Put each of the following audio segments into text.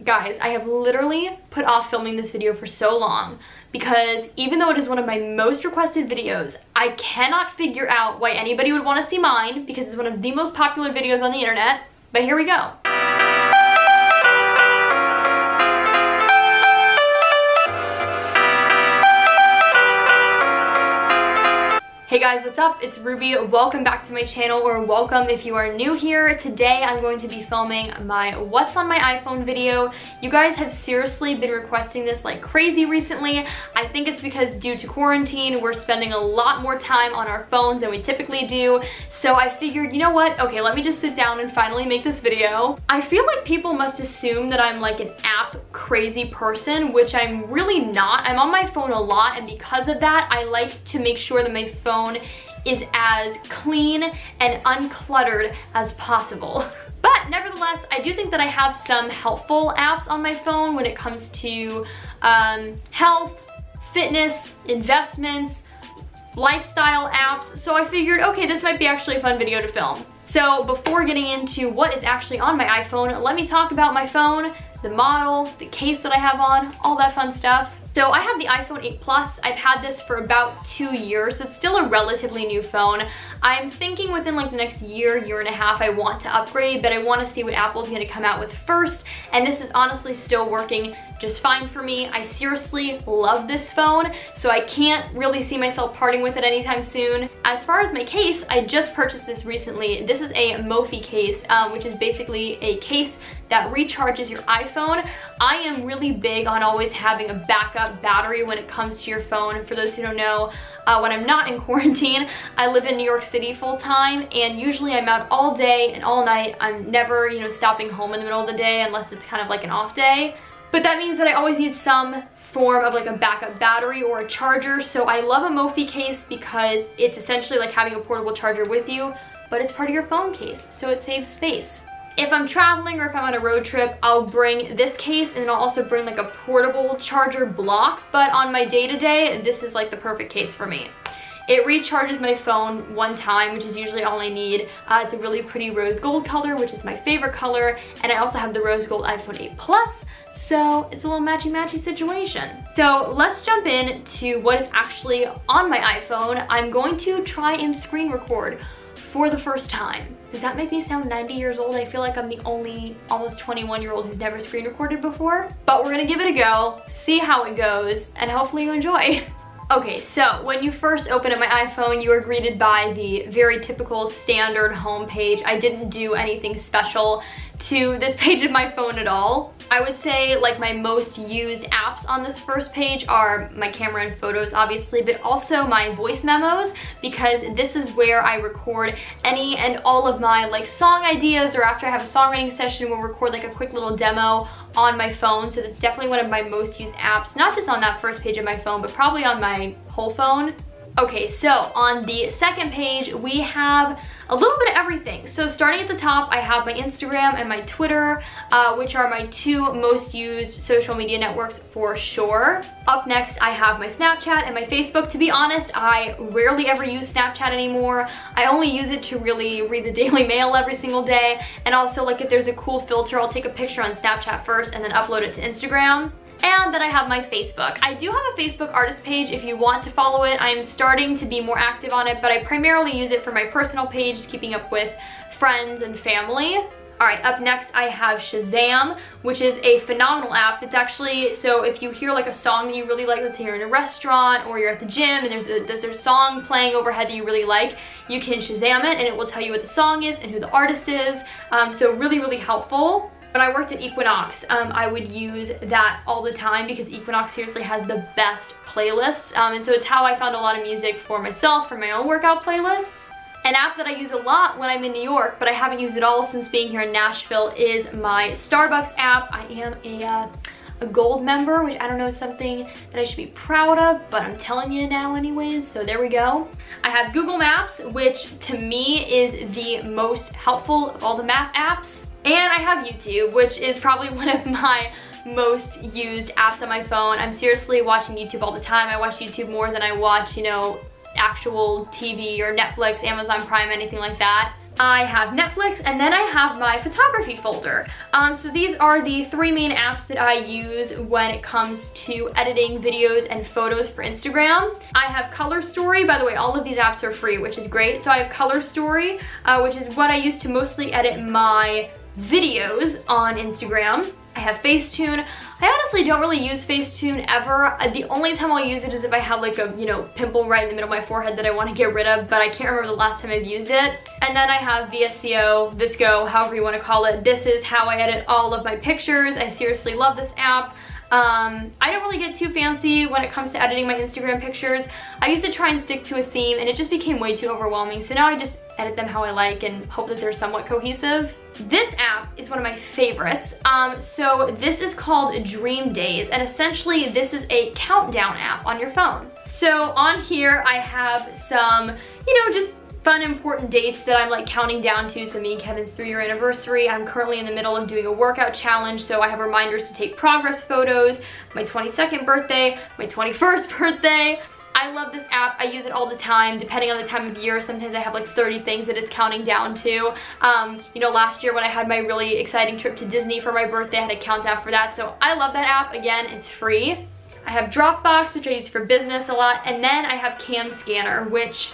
Guys, I have literally put off filming this video for so long because even though it is one of my most requested videos, I cannot figure out why anybody would want to see mine because it's one of the most popular videos on the internet. But here we go. Hey guys, what's up? It's Ruby. Welcome back to my channel, or welcome if you are new here. Today I'm going to be filming my What's on My iPhone video. You guys have seriously been requesting this like crazy recently. I think it's because due to quarantine, we're spending a lot more time on our phones than we typically do. So I figured, you know what? Okay, let me just sit down and finally make this video. I feel like people must assume that I'm like an app crazy person, which I'm really not. I'm on my phone a lot, and because of that, I like to make sure that my phone is as clean and uncluttered as possible. But nevertheless, I do think that I have some helpful apps on my phone when it comes to health, fitness, investments, lifestyle apps. So I figured, okay, this might be actually a fun video to film. So before getting into what is actually on my iPhone, let me talk about my phone, the model, the case that I have on, all that fun stuff. So I have the iPhone 8 Plus. I've had this for about 2 years, so it's still a relatively new phone. I'm thinking within like the next year and a half I want to upgrade, but I want to see what Apple's going to come out with first, and this is honestly still working just fine for me. I seriously love this phone, so I can't really see myself parting with it anytime soon. As far as my case, I just purchased this recently. This is a Mophie case, which is basically a case that recharges your iPhone. I am really big on always having a backup battery when it comes to your phone. For those who don't know, when I'm not in quarantine, I live in New York City full time, and usually I'm out all day and all night. I'm never, you know, stopping home in the middle of the day unless it's kind of like an off day. But that means that I always need some form of like a backup battery or a charger. So I love a Mophie case because it's essentially like having a portable charger with you, but it's part of your phone case, so it saves space. If I'm traveling or if I'm on a road trip, I'll bring this case, and then I'll also bring like a portable charger block. But on my day-to-day, this is like the perfect case for me. It recharges my phone one time, which is usually all I need. It's a really pretty rose gold color, which is my favorite color. And I also have the rose gold iPhone 8 Plus. So it's a little matchy-matchy situation. So let's jump in to what is actually on my iPhone. I'm going to try and screen record for the first time. Does that make me sound 90 years old? I feel like I'm the only almost 21-year-old who's never screen recorded before. But we're gonna give it a go, see how it goes, and hopefully you enjoy. Okay, so when you first open up my iPhone, you are greeted by the very typical standard home page. I didn't do anything special to this page of my phone at all. I would say like my most used apps on this first page are my camera and photos, obviously, but also my voice memos, because this is where I record any and all of my like song ideas, or after I have a songwriting session, we'll record like a quick little demo on my phone. So that's definitely one of my most used apps, not just on that first page of my phone, but probably on my whole phone. Okay, so on the second page, we have a little bit of everything. So starting at the top, I have my Instagram and my Twitter, which are my two most used social media networks for sure. Up next, I have my Snapchat and my Facebook. To be honest, I rarely ever use Snapchat anymore. I only use it to really read the Daily Mail every single day. And also, like, if there's a cool filter, I'll take a picture on Snapchat first and then upload it to Instagram. And then I have my Facebook. I do have a Facebook artist page if you want to follow it. I'm starting to be more active on it, but I primarily use it for my personal page, keeping up with friends and family. All right, up next I have Shazam, which is a phenomenal app. It's actually, so if you hear like a song that you really like, let's say you're in a restaurant or you're at the gym and there's a song playing overhead that you really like, you can Shazam it and it will tell you what the song is and who the artist is. So really, really helpful. When I worked at Equinox, I would use that all the time because Equinox seriously has the best playlists. And so it's how I found a lot of music for myself, for my own workout playlists. An app that I use a lot when I'm in New York, but I haven't used it all since being here in Nashville, is my Starbucks app. I am a gold member, which I don't know is something that I should be proud of, but I'm telling you now anyways, so there we go. I have Google Maps, which to me is the most helpful of all the map apps. And I have YouTube, which is probably one of my most used apps on my phone. I'm seriously watching YouTube all the time. I watch YouTube more than I watch, you know, actual TV or Netflix, Amazon Prime, anything like that. I have Netflix, and then I have my photography folder. So these are the 3 main apps that I use when it comes to editing videos and photos for Instagram. I have Color Story. By the way, all of these apps are free, which is great. So I have Color Story, which is what I use to mostly edit my videos on Instagram. I have Facetune. I honestly don't really use Facetune ever. The only time I'll use it is if I have like a, you know, pimple right in the middle of my forehead that I want to get rid of, but I can't remember the last time I've used it. And then I have Visco, however you want to call it. This is how I edit all of my pictures. I seriously love this app. I don't really get too fancy when it comes to editing my Instagram pictures. I used to try and stick to a theme, and it just became way too overwhelming. So now I just edit them how I like and hope that they're somewhat cohesive. This app is one of my favorites. So this is called Dream Days, and essentially this is a countdown app on your phone. So on here I have some, you know, just fun important dates that I'm like counting down to. So me and Kevin's 3-year anniversary. I'm currently in the middle of doing a workout challenge, so I have reminders to take progress photos, my 22nd birthday, my 21st birthday. I love this app. I use it all the time, depending on the time of year. Sometimes I have like 30 things that it's counting down to. You know, last year when I had my really exciting trip to Disney for my birthday, I had a countdown for that. So I love that app. Again, it's free. I have Dropbox, which I use for business a lot. And then I have Cam Scanner, which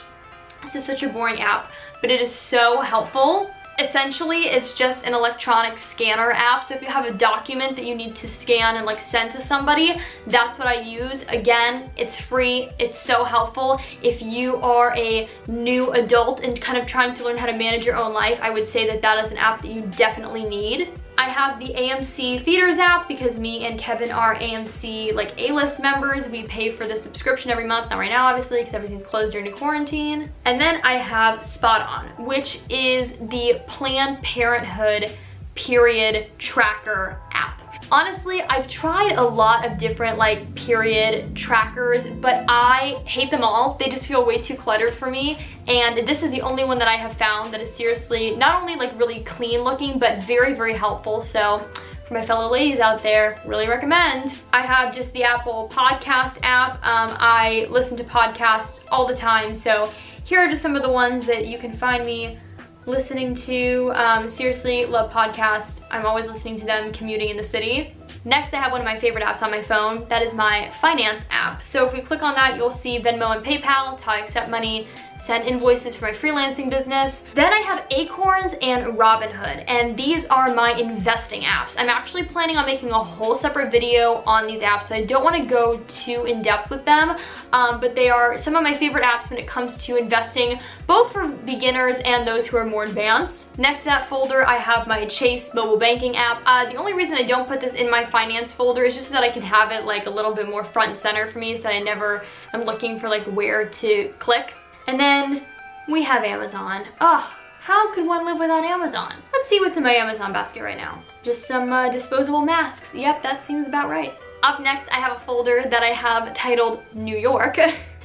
this is such a boring app, but it is so helpful. Essentially, it's just an electronic scanner app. So if you have a document that you need to scan and like send to somebody, that's what I use. Again, it's free. It's so helpful. If you are a new adult and kind of trying to learn how to manage your own life, I would say that that is an app that you definitely need. I have the AMC Theaters app because me and Kevin are AMC like A-list members. We pay for the subscription every month. Not right now, obviously, because everything's closed during the quarantine. And then I have Spot On, which is the Planned Parenthood period tracker app. Honestly, I've tried a lot of different like period trackers, but I hate them all. They just feel way too cluttered for me. And this is the only one that I have found that is seriously not only like really clean looking, but very, very helpful. So for my fellow ladies out there, really recommend. I have just the Apple Podcast app. I listen to podcasts all the time. So here are just some of the ones that you can find me listening to. Seriously, love podcasts. I'm always listening to them commuting in the city. Next, I have one of my favorite apps on my phone. That is my finance app. So if we click on that, you'll see Venmo and PayPal. It's how I accept money, send invoices for my freelancing business. Then I have Acorns and Robinhood, and these are my investing apps. I'm actually planning on making a whole separate video on these apps, so I don't want to go too in depth with them, but they are some of my favorite apps when it comes to investing, both for beginners and those who are more advanced. Next to that folder, I have my Chase mobile banking app. The only reason I don't put this in my finance folder is just so that I can have it like a little bit more front and center for me, so that I never am looking for like where to click. And then we have Amazon. Oh, how could one live without Amazon? Let's see what's in my Amazon basket right now. Just some disposable masks. Yep, that seems about right. Up next, I have a folder that I have titled New York.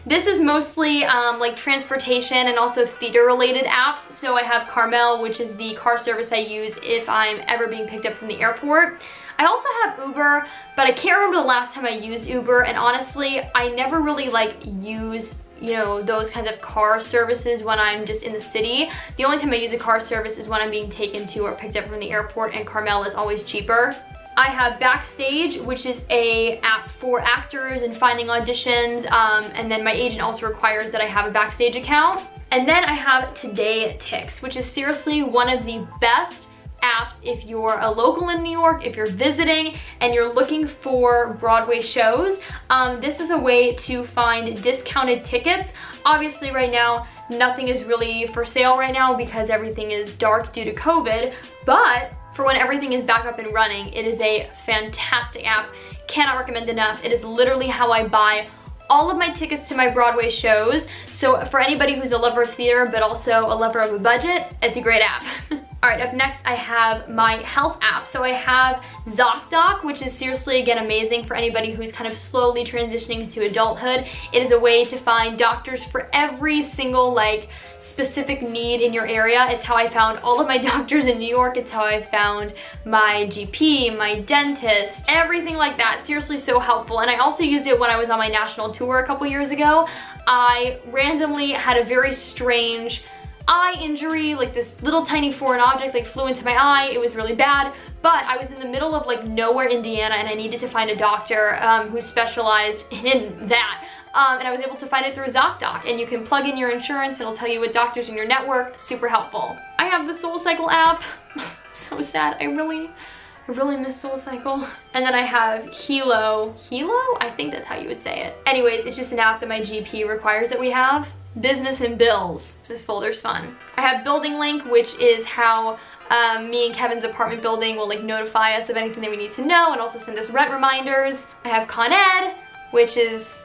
This is mostly like transportation and also theater related apps. So I have Carmel, which is the car service I use if I'm ever being picked up from the airport. I also have Uber, but I can't remember the last time I used Uber, and honestly, I never really like use, you know, those kinds of car services when I'm just in the city. The only time I use a car service is when I'm being taken to or picked up from the airport, and Carmel is always cheaper. I have Backstage, which is a app for actors and finding auditions, and then my agent also requires that I have a Backstage account. And then I have Today Ticks, which is seriously one of the best apps if you're a local in New York, if you're visiting and you're looking for Broadway shows. This is a way to find discounted tickets. Obviously right now, nothing is really for sale right now because everything is dark due to COVID, but for when everything is back up and running, it is a fantastic app. Cannot recommend enough. It is literally how I buy all of my tickets to my Broadway shows. So for anybody who's a lover of theater but also a lover of a budget, it's a great app. All right, up next I have my health app. So I have ZocDoc, which is seriously, again, amazing for anybody who's kind of slowly transitioning to adulthood. It is a way to find doctors for every single like specific need in your area. It's how I found all of my doctors in New York. It's how I found my GP, my dentist, everything like that. Seriously, so helpful. And I also used it when I was on my national tour a couple years ago. I randomly had a very strange eye injury, like this little tiny foreign object like flew into my eye. It was really bad, but I was in the middle of like nowhere, Indiana, and I needed to find a doctor who specialized in that. And I was able to find it through ZocDoc, and you can plug in your insurance and it'll tell you what doctors in your network. Super helpful. I have the SoulCycle app. So sad. I really miss SoulCycle. And then I have Hilo. I think that's how you would say it. Anyways, it's just an app that my GP requires that we have. Business and bills. This folder's fun. I have Building Link, which is how me and Kevin's apartment building will like notify us of anything that we need to know and also send us rent reminders. I have Con Ed, which is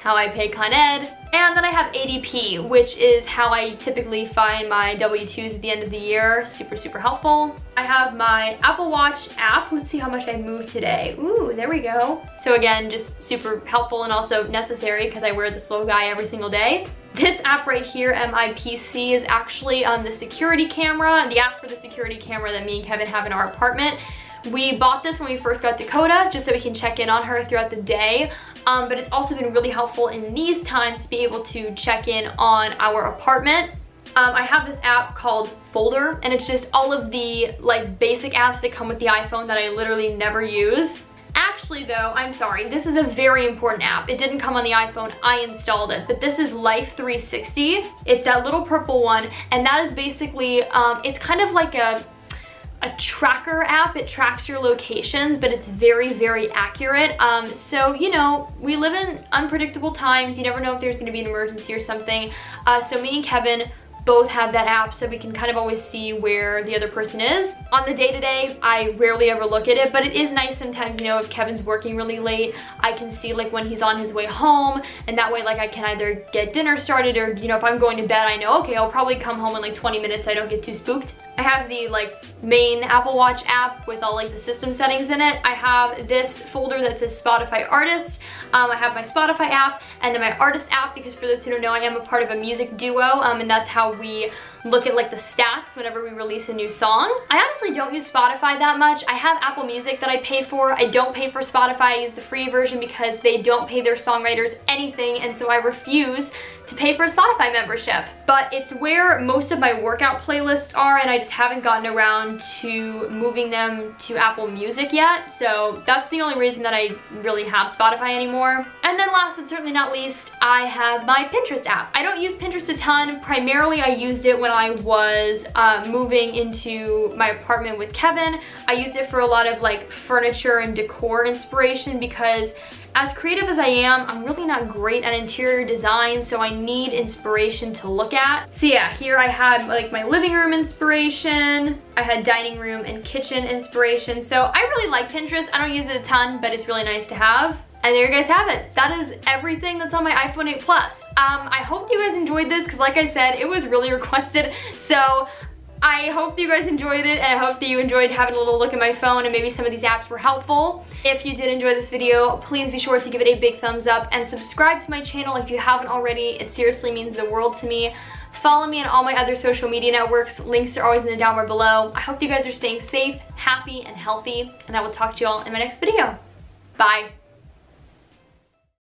how I pay Con Ed. And then I have ADP, which is how I typically find my W-2s at the end of the year. Super, super helpful. I have my Apple Watch app. Let's see how much I moved today. Ooh, there we go. So again, just super helpful and also necessary because I wear this little guy every single day. This app right here, MIPC, is actually the security camera, the app for the security camera that me and Kevin have in our apartment. We bought this when we first got Dakota just so we can check in on her throughout the day, but it's also been really helpful in these times to be able to check in on our apartment. I have this app called Folder, and it's just all of the like basic apps that come with the iPhone that I literally never use. Actually though, I'm sorry, this is a very important app. It didn't come on the iPhone, I installed it, but this is Life 360. It's that little purple one, and that is basically, it's kind of like a tracker app. It tracks your locations, but it's very, very accurate. So, you know, we live in unpredictable times. You never know if there's gonna be an emergency or something. So me and Kevin both have that app so we can kind of always see where the other person is. On the day-to-day, I rarely ever look at it, but it is nice sometimes, you know, if Kevin's working really late, I can see like when he's on his way home, and that way like I can either get dinner started or, you know, if I'm going to bed, I know, okay, I'll probably come home in like 20 minutes so I don't get too spooked. I have the like main Apple Watch app with all like the system settings in it. I have this folder that says Spotify Artist. I have my Spotify app and then my artist app, because for those who don't know, I am a part of a music duo, and that's how we look at like the stats whenever we release a new song. I honestly don't use Spotify that much. I have Apple Music that I pay for. I don't pay for Spotify. I use the free version because they don't pay their songwriters anything, and so I refuse to pay for a Spotify membership. But it's where most of my workout playlists are, and I just haven't gotten around to moving them to Apple Music yet. So that's the only reason that I really have Spotify anymore. And then last but certainly not least, I have my Pinterest app. I don't use Pinterest a ton. Primarily I used it when I was moving into my apartment with Kevin. I used it for a lot of like furniture and decor inspiration because as creative as I am, I'm really not great at interior design, so I need inspiration to look at. So yeah, here I had like my living room inspiration, I had dining room and kitchen inspiration, so I really like Pinterest. I don't use it a ton, but it's really nice to have. And there you guys have it. That is everything that's on my iPhone 8 Plus. I hope you guys enjoyed this, because like I said, it was really requested, so I hope that you guys enjoyed it, and I hope that you enjoyed having a little look at my phone and maybe some of these apps were helpful. If you did enjoy this video, please be sure to give it a big thumbs up and subscribe to my channel if you haven't already. It seriously means the world to me. Follow me on all my other social media networks. Links are always in the down bar below. I hope you guys are staying safe, happy, and healthy, and I will talk to you all in my next video. Bye.